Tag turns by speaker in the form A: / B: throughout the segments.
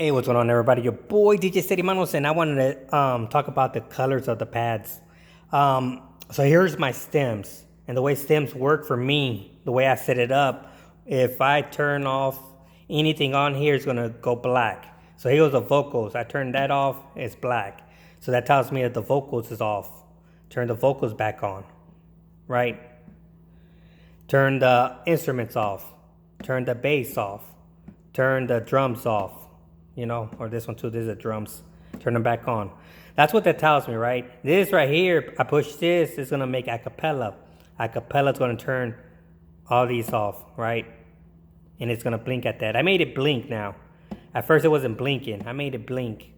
A: Hey, what's going on, everybody? Your boy DJ Steady Manos, and I wanted to talk about the colors of the pads. So here's my stems, and the way stems work for me, the way I set it up. If I turn off anything on here, it's gonna go black. So here goes the vocals. I turn that off, it's black. So that tells me that the vocals is off. Turn the vocals back on, right? Turn the instruments off. Turn the bass off. Turn the drums off. Or this one too, this is the drums. Turn them back on. That's what that tells me, right? This right here, I push this, it's gonna make acapella. Acapella is gonna turn all these off, right? And it's gonna blink at that. I made it blink now. At first it wasn't blinking, I made it blink.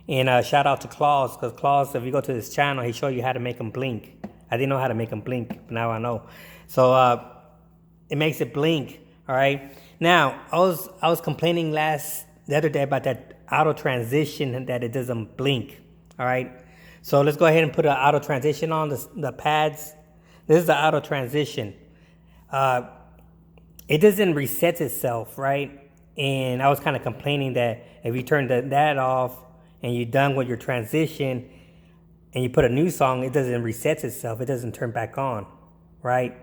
A: And shout out to Claus, because Claus, if you go to this channel, he showed you how to make them blink. I didn't know how to make them blink, but now I know. So it makes it blink, all right? Now, I was complaining the other day about that auto transition and that it doesn't blink. All right. So let's go ahead and put an auto transition on the pads. This is the auto transition. It doesn't reset itself, right? And I was kind of complaining that if you turn that off and you're done with your transition and you put a new song, it doesn't reset itself. It doesn't turn back on, right?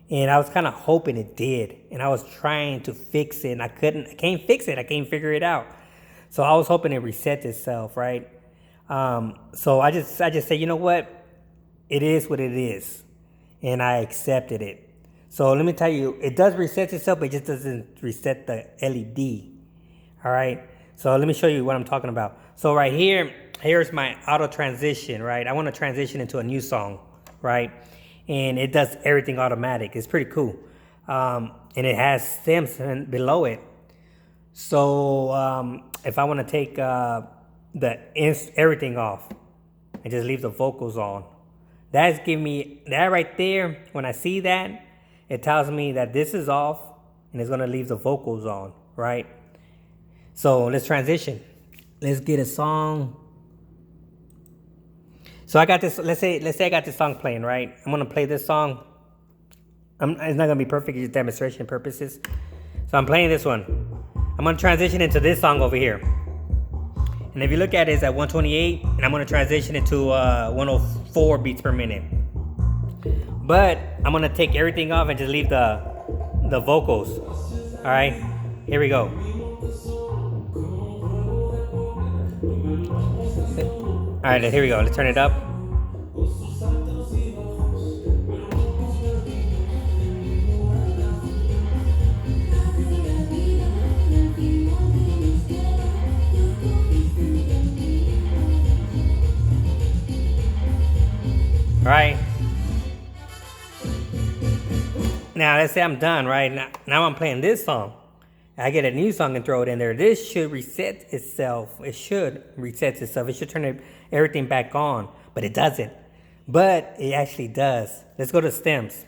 A: And I was kind of hoping it did. And I was trying to fix it. And I can't fix it. I can't figure it out. So I was hoping it resets itself, right? So I just said, you know what? It is what it is. And I accepted it. So let me tell you, it does reset itself, but it just doesn't reset the LED. All right. So let me show you what I'm talking about. So right here's my auto transition, right? I want to transition into a new song, right? And it does everything automatic. It's pretty cool. And it has stems below it. So if I want to take everything off and just leave the vocals on, that's giving me, that right there, when I see that, it tells me that this is off and it's going to leave the vocals on, right? So let's transition. Let's get a song. So I got this, let's say I got this song playing, right? I'm gonna play this song. It's not gonna be perfect, it's demonstration purposes. So I'm playing this one. I'm gonna transition into this song over here. And if you look at it, it's at 128, and I'm gonna transition it to 104 beats per minute. But I'm gonna take everything off and just leave the vocals. All right, here we go. All right, here we go. Let's turn it up. All right. Now, let's say I'm done, right? Now I'm playing this song. I get a new song and throw it in there. This should reset itself. It should reset itself. It should turn everything back on, but it doesn't. But it actually does. Let's go to stems.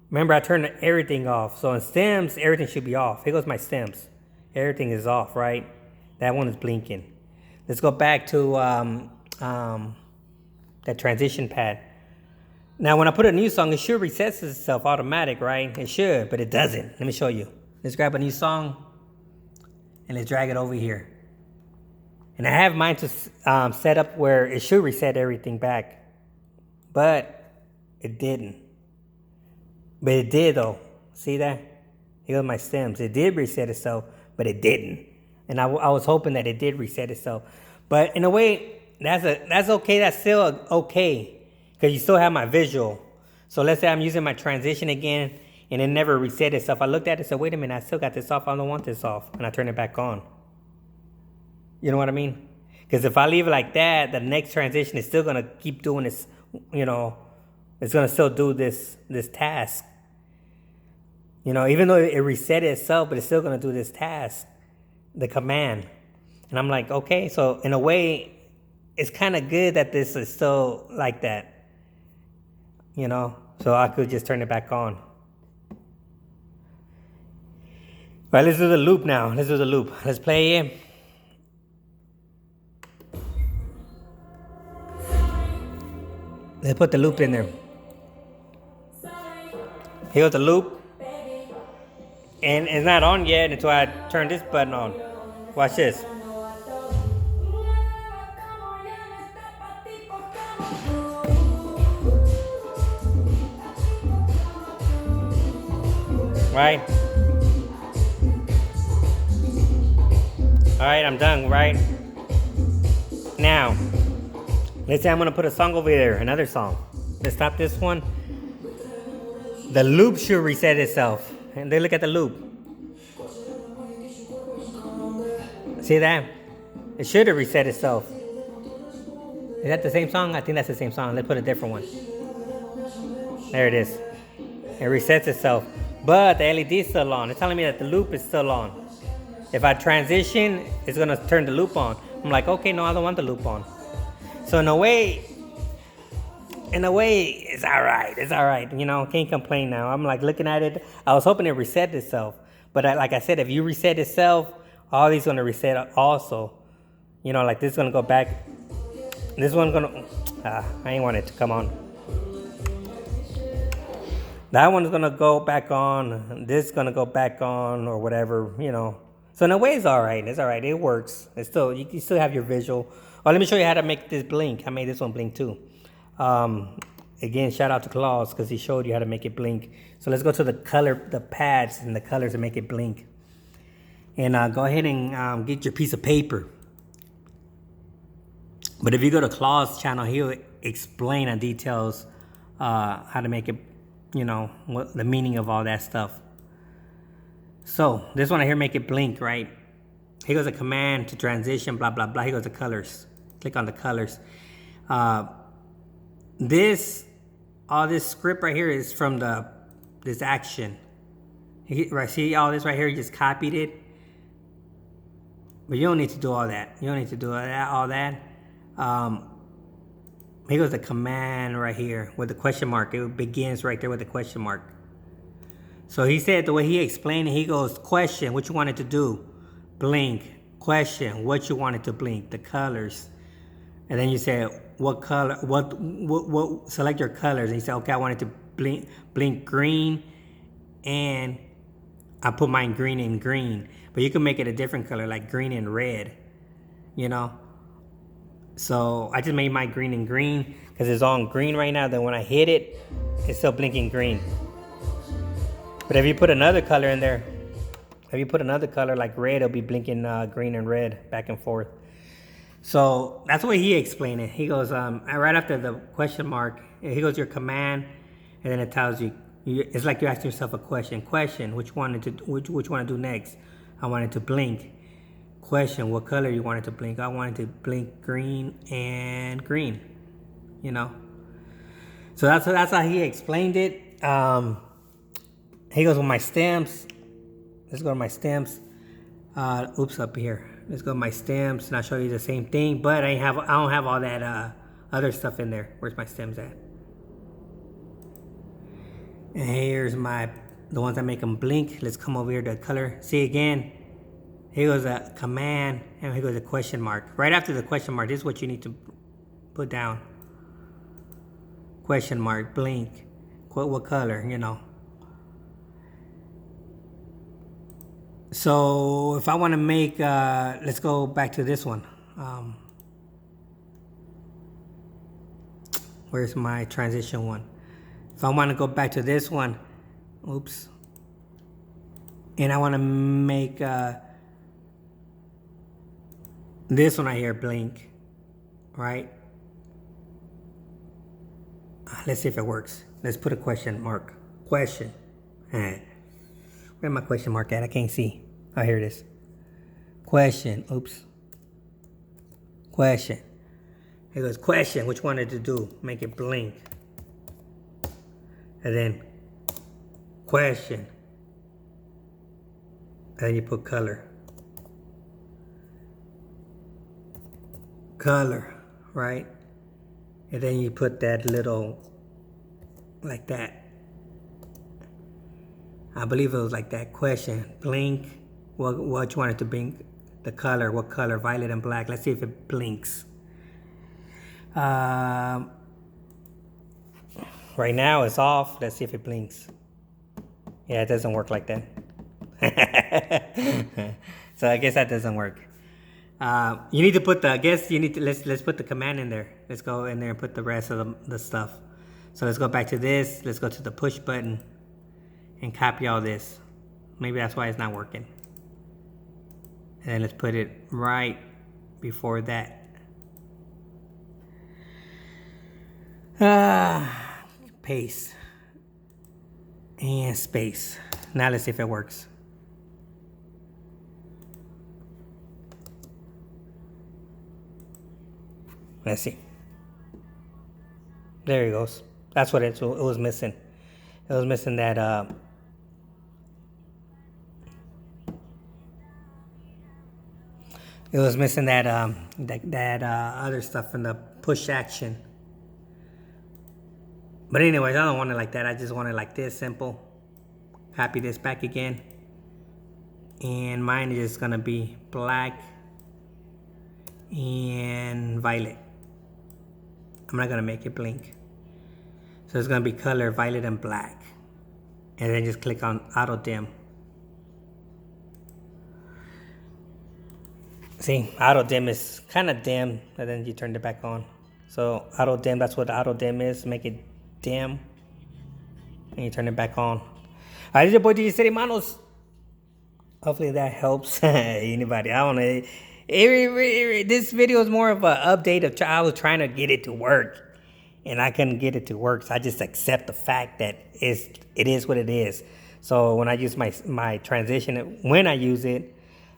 A: Remember, I turned everything off. So in stems, everything should be off. Here goes my stems. Everything is off, right? That one is blinking. Let's go back to that transition pad. Now, when I put a new song, it should reset itself automatic, right? It should, but it doesn't. Let me show you. Let's grab a new song and let's drag it over here. And I have mine to set up where it should reset everything back, but it didn't. But it did though. See that? Here are my stems. It did reset itself, but it didn't. And I was hoping that it did reset itself. But in a way, that's okay. That's still okay because you still have my visual. So let's say I'm using my transition again and it never reset itself. I looked at it and said, wait a minute, I still got this off. I don't want this off. And I turn it back on. You know what I mean? Because if I leave it like that, the next transition is still going to keep doing this, it's going to still do this task. Even though it reset itself, but it's still going to do this task, the command. And I'm like, okay, so in a way, it's kind of good that this is still like that, so I could just turn it back on. All right, let's do the loop now. Let's do the loop. Let's play it. Let's put the loop in there. Here goes the loop. And it's not on yet until I turn this button on. Watch this. Right? Alright, I'm done, right? Now, let's say I'm gonna put a song over there, another song. Let's stop this one. The loop should reset itself. And then look at the loop. See that? It should have reset itself. Is that the same song? I think that's the same song. Let's put a different one. There it is. It resets itself. But the LED is still on. It's telling me that the loop is still on. If I transition, it's gonna turn the loop on. I'm like, okay, no, I don't want the loop on. So in a way, it's all right. It's all right. You know, can't complain now. I'm like looking at it. I was hoping it reset itself. But like I said, if you reset itself, all these gonna reset also. You know, like this is gonna go back. This one's gonna, I ain't want it to come on. That one's gonna go back on. This is gonna go back on or whatever, you know. So in a way, it's all right. It's all right. It works. It's still, you can still have your visual. Oh, let me show you how to make this blink. I made this one blink too. Again, shout out to Claus because he showed you how to make it blink. So let's go to the color, the pads and the colors and make it blink. And go ahead and get your piece of paper. But if you go to Claus' channel, he'll explain in details how to make it, you know, what the meaning of all that stuff. So this one here, make it blink, right? Here goes a command to transition, blah, blah, blah. Here goes the colors. Click on the colors. All this script right here is from this action. Right, see all this right here, you just copied it. But you don't need to do all that. You don't need to do all that. Here goes the command right here with the question mark. It begins right there with the question mark. So he said, the way he explained it, he goes, question, what you wanted to do? Blink. Question, what you wanted to blink? The colors. And then you say, what color, what select your colors. And he said, okay, I wanted to blink green, and I put mine green and green. But you can make it a different color, like green and red, you know? So I just made my green and green because it's on green right now. Then when I hit it, it's still blinking green. But if you put another color in there, if you put another color like red, it'll be blinking green and red back and forth. So that's the way he explained it. He goes, right after the question mark, he goes your command, and then it tells you, it's like you're asking yourself a question. Question, which one to do next? I wanted to blink. Question, what color you wanted to blink? I wanted to blink green and green, you know? So that's how he explained it. He goes with my stems. Let's go to my stems. Oops, up here. Let's go to my stems, and I'll show you the same thing, but I don't have all that other stuff in there. Where's my stems at? And here's the ones that make them blink. Let's come over here to color. See again. Here goes a command, and here goes a question mark. Right after the question mark, this is what you need to put down. Question mark, blink. What color, you know. So if I want to make, let's go back to this one. Where's my transition one? If I want to go back to this one, oops. And I want to make this one right here blink, right? Let's see if it works. Let's put a question mark. Question. Where's my question mark at? I can't see. Oh, here it is. Question. Oops. Question. Here goes question. Which one to do? Make it blink. And then question. And then you put color. Color, right? And then you put that little, like that. I believe it was like that. Question, blink. What you wanted to blink? The color. What color? Violet and black. Let's see if it blinks. Right now it's off. Let's see if it blinks. Yeah, it doesn't work like that. So I guess that doesn't work. You need to put let's put the command in there. Let's go in there and put the rest of the stuff. So let's go back to this. Let's go to the push button and copy all this. Maybe that's why it's not working. And then let's put it right before that. Paste and space. Now let's see if it works. Let's see. There it goes. That's what it was missing. It was missing that it was missing that other stuff in the push action. But anyways, I don't want it like that. I just want it like this, simple. Copy this back again. And mine is gonna be black and violet. I'm not gonna make it blink. So it's gonna be color violet and black. And then just click on auto dim. See, auto dim is kind of dim, and then you turn it back on. So auto dim, that's what auto dim is. Make it dim, and you turn it back on. Alright, this is your boy DJ City Manos. Hopefully that helps anybody. I don't know. This video is more of an update of I was trying to get it to work, and I couldn't get it to work. So I just accept the fact that it is what it is. So when I use my transition, when I use it,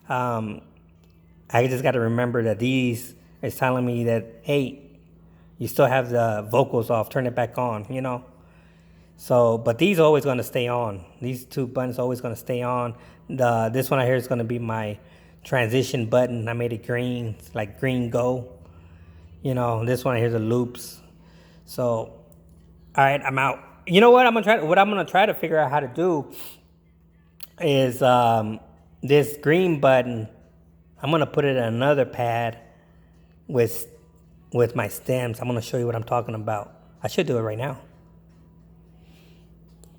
A: I just got to remember that these is telling me that, hey, you still have the vocals off, turn it back on, you know. So, but these are always going to stay on. These two buttons are always going to stay on. This one right here is going to be my transition button. I made it green, it's like green go. You know, this one right here is the loops. So, all right, I'm out. You know what I'm gonna try to figure out how to do is this green button. I'm gonna put it in another pad with my stems. I'm gonna show you what I'm talking about. I should do it right now.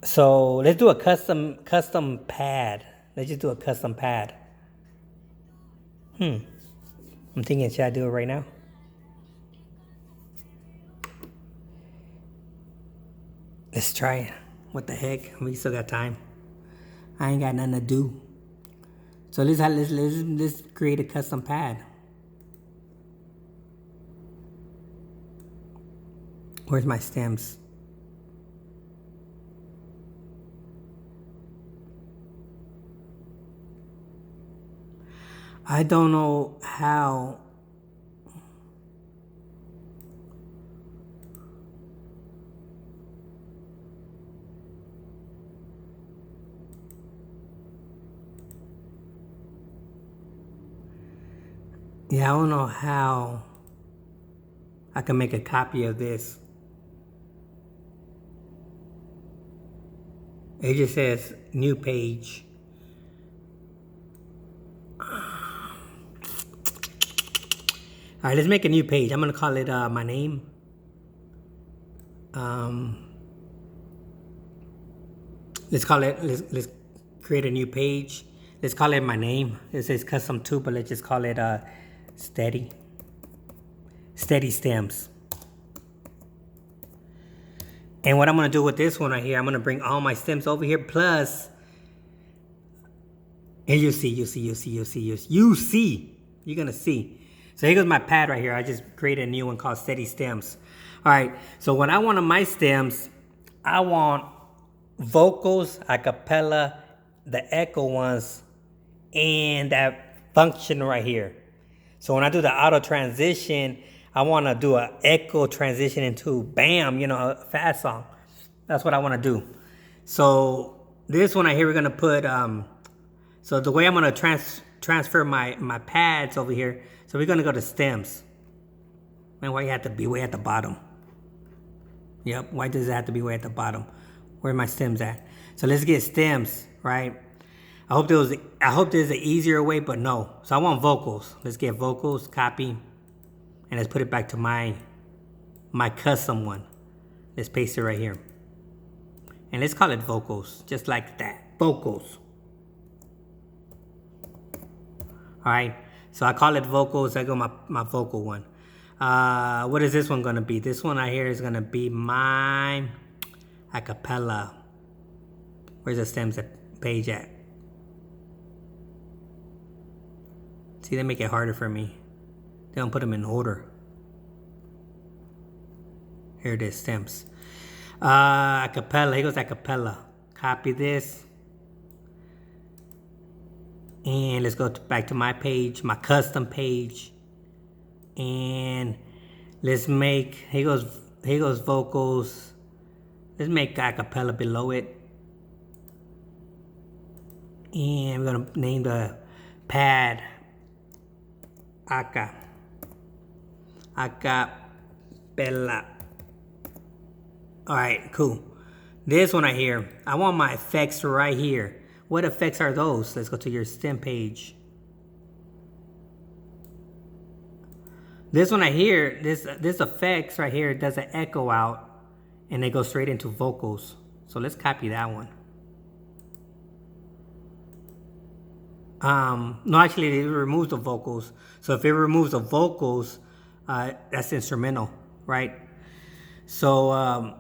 A: So let's do a custom pad. Let's just do a custom pad. I'm thinking, should I do it right now? Let's try it. What the heck? We still got time. I ain't got nothing to do. So let's create a custom pad. Where's my stems? I don't know how. Yeah, I don't know how I can make a copy of this. It just says new page. All right, let's make a new page. I'm gonna call it my name. Let's create a new page. Let's call it my name. It says custom 2, but let's just call it steady stems. And what I'm gonna do with this one right here, I'm gonna bring all my stems over here, plus, and you see, you're gonna see. So here goes my pad right here. I just created a new one called steady stems. All right, so what I want on my stems, I want vocals, acapella, the echo ones, and that function right here. So when I do the auto transition, I want to do an echo transition into bam, you know, a fast song. That's what I want to do. So this one right here, we're going to put, so the way I'm going to transfer my pads over here, so we're going to go to stems. Man, why you have to be way at the bottom? Yep, why does it have to be way at the bottom? Where are my stems at? So let's get stems, right? I hope there's an easier way, but no. So I want vocals. Let's get vocals, copy, and let's put it back to my custom one. Let's paste it right here. And let's call it vocals, just like that. Vocals. All right. So I call it vocals. I go my vocal one. What is this one gonna be? This one right here is gonna be my acapella. Where's the stems page at? See, they make it harder for me. They don't put them in order. Here it is, stems. Acapella, here goes acapella. Copy this. And let's go back to my page, my custom page. And let's make, here goes vocals. Let's make acapella below it. And we're gonna name the pad acapella. All right, cool. This one right here, I want my effects right here. What effects are those? Let's go to your stem page. This one right here, this effects right here does an echo out and it goes straight into vocals. So let's copy that one. No, actually it removes the vocals. So if it removes the vocals, that's instrumental, right? So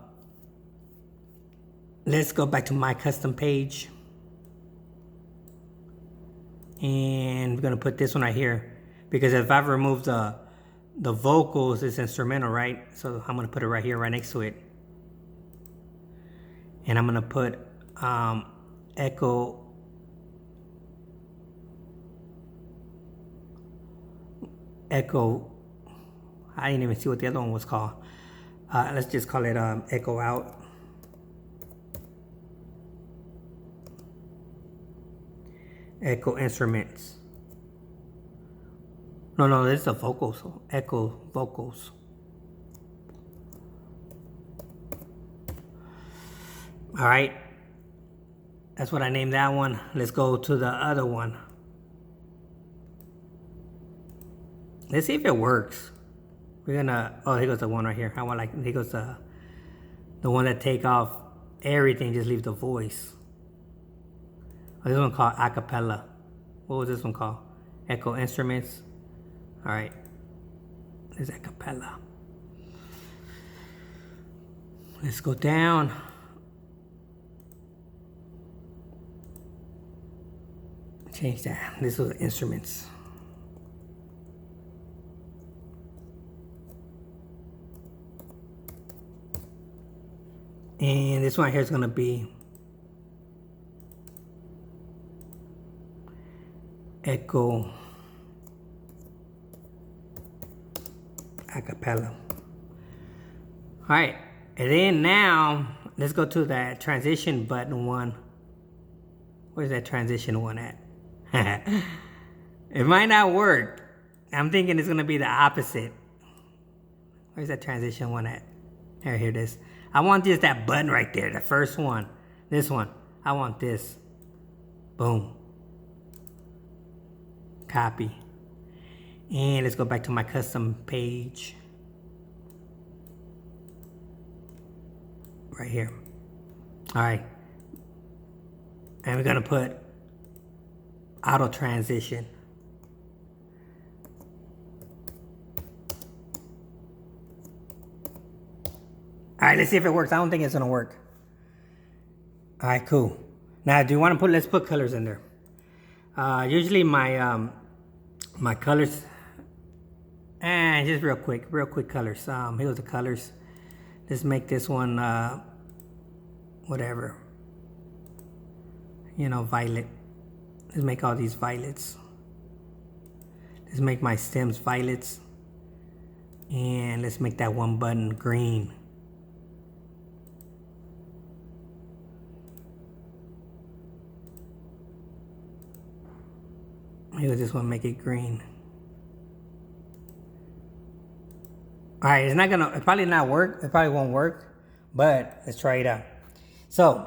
A: let's go back to my custom page. And we're gonna put this one right here. Because if I've removed the vocals, it's instrumental, right? So I'm gonna put it right here, right next to it. And I'm gonna put echo I didn't even see what the other one was called. Let's just call it echo out. Echo instruments. No, this is the vocals. Echo vocals. All right. That's what I named that one. Let's go to the other one. Let's see if it works. We're gonna, oh, here goes the one right here. Here goes the one that take off everything, just leave the voice. Oh, this one called acapella. What was this one called? Echo instruments. All right, there's acapella. Let's go down. Change that. This was instruments. And this one here is going to be echo acapella. All right, and then now let's go to that transition button one. Where's that transition one at? It might not work. I'm thinking it's going to be the opposite. Where's that transition one at? Here it is. I want just that button right there, the first one. This one. I want this. Boom. Copy. And let's go back to my custom page. Right here. All right. And we're going to put auto transition. All right, let's see if it works. I don't think it's gonna work. All right, cool. Now, do you want to let's put colors in there. Usually my my colors, and just real quick colors. Here's the colors. Let's make this one whatever. You know, violet. Let's make all these violets. Let's make my stems violets. And let's make that one button green. Maybe this one make it green. All right, it probably not work. It probably won't work, but let's try it out. So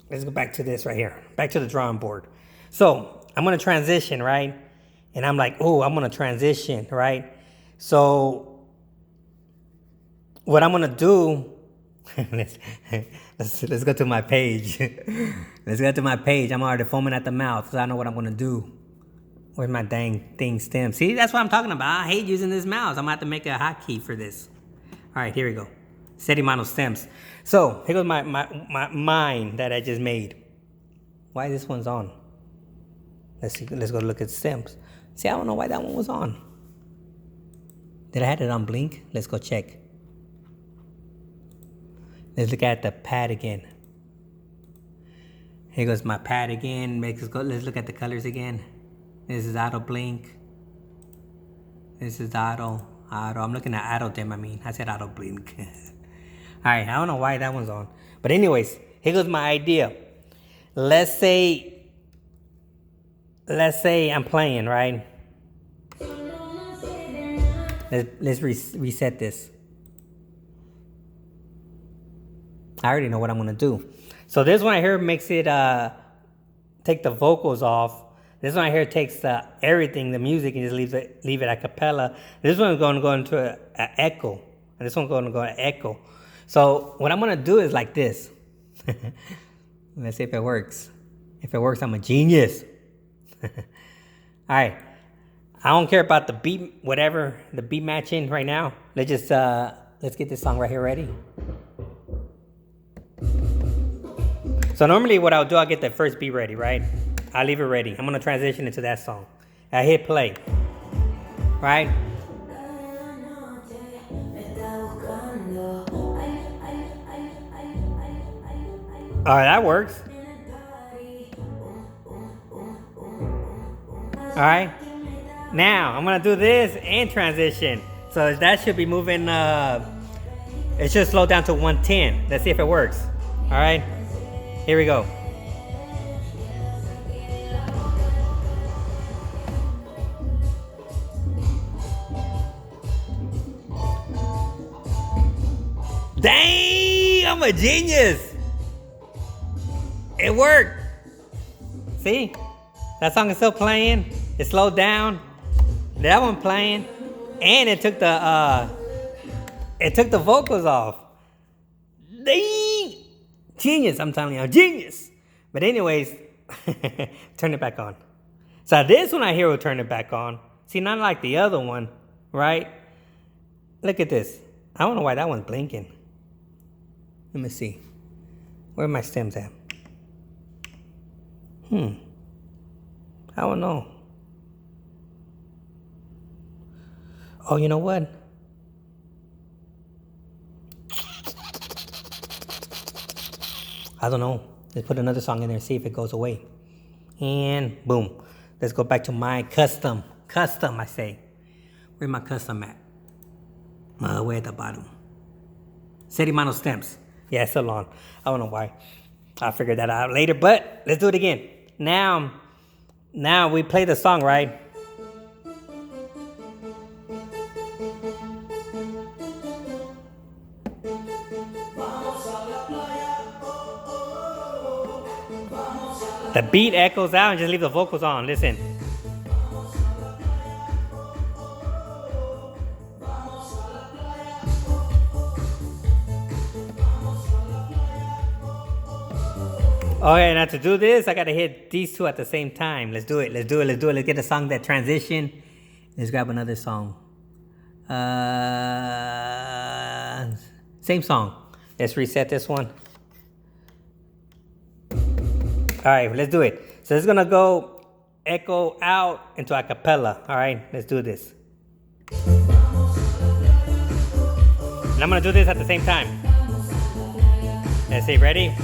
A: let's go back to this right here. Back to the drawing board. So I'm gonna transition, right? And I'm like, oh, I'm gonna transition, right? So what I'm gonna do, let's go to my page. Let's go to my page. I'm already foaming at the mouth, so I know what I'm gonna do. Where's my dang thing stem? See, that's what I'm talking about. I hate using this mouse. I'm gonna have to make a hotkey for this. All right, here we go. Steady mono stems. So here goes my mine that I just made. Why this one's on? Let's see. Let's go look at stems. See, I don't know why that one was on. Did I have it on blink? Let's go check. Let's look at the pad again. Here goes my pad again. Let's look at the colors again. This is auto blink. This is auto. I'm looking at auto dim, I said auto blink. Alright, I don't know why that one's on. But anyways, here goes my idea. Let's say I'm playing, right? Let's reset this. I already know what I'm gonna do. So this one right here makes it take the vocals off. This one right here takes everything, the music, and just leave it a cappella. This one's going to go into an echo, and this one's going to go to echo. So what I'm going to do is like this. Let's see if it works. If it works, I'm a genius. All right. I don't care about the beat, whatever, the beat matching right now. Let's get this song right here ready. So normally what I'll do, I'll get the first beat ready, right? I'll leave it ready. I'm going to transition into that song. I hit play. Right? Alright, that works. Alright. Now, I'm going to do this and transition. So that should be moving, it should slow down to 110. Let's see if it works. Alright. Here we go. Dang, I'm a genius. It worked. See? That song is still playing. It slowed down. That one playing. And it took the vocals off. Dang. Genius, I'm telling you, genius. But anyways, turn it back on. So this one I hear will turn it back on. See, not like the other one, right? Look at this. I don't know why that one's blinking. Let me see. Where are my stems at? I don't know. Oh, you know what? I don't know. Let's put another song in there and see if it goes away. And boom. Let's go back to my custom. Custom, I say. Where's my custom at? Way at the bottom. Steady mono stems. Yeah, it's still on. I don't know why. I'll figure that out later, but let's do it again. Now we play the song, right? The beat echoes out and just leave the vocals on. Listen. Okay, now to do this, I gotta hit these two at the same time. Let's do it. Let's get a song that transition. Let's grab another song. Same song. Let's reset this one. All right, let's do it. So it's gonna go echo out into a cappella. All right, let's do this. And I'm gonna do this at the same time. Let's see, ready?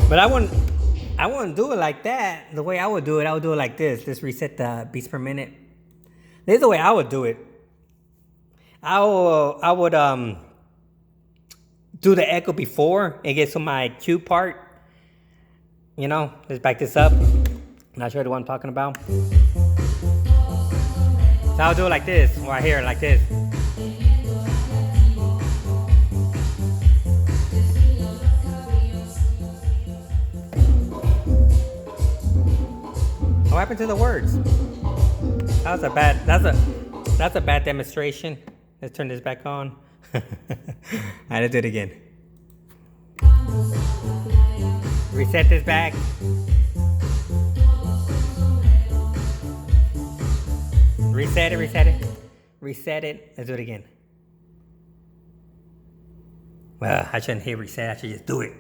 A: But I wouldn't do it like that. The way I would do it like this. Let's reset the beats per minute. This is the way I would do it. I would do the echo before it gets to my cue part. You know, let's back this up. Not sure what I'm talking about. So I'll do it like this, right here, like this. What happened to the words? That's a bad demonstration. Let's turn this back on. Alright, let's do it again. Reset this back. Reset it. Reset it. Let's do it again. Well, I shouldn't hit reset. I should just do it.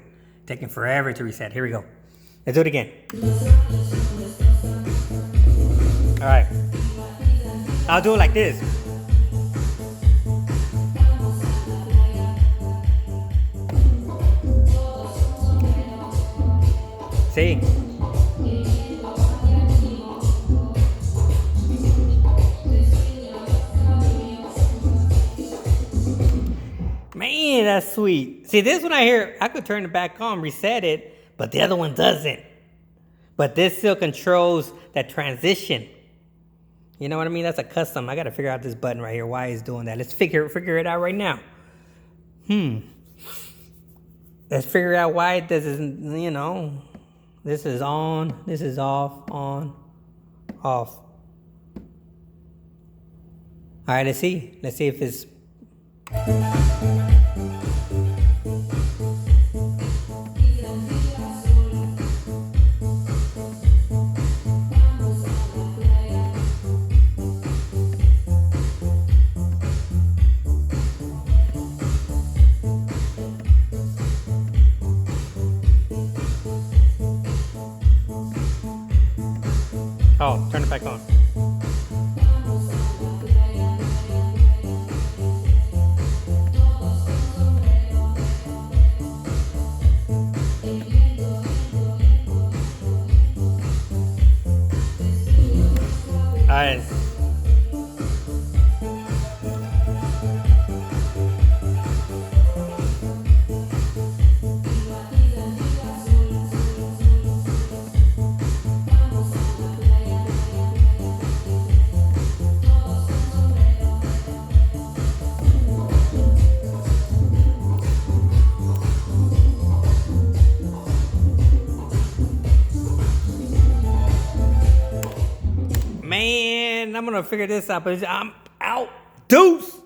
A: Taking forever to reset. Here we go. Let's do it again. All right. I'll do it like this. See? Man, that's sweet. See, this one I hear, I could turn it back on, reset it, but the other one doesn't. But this still controls that transition. You know what I mean? That's a custom. I got to figure out this button right here, why it's doing that. Let's figure it out right now. Let's figure out why it doesn't, you know. This is on, this is off, on, off. All right, let's see. Let's see if it's... Oh, turn it back on. All right. Man, I'm gonna figure this out, but I'm out. Deuce.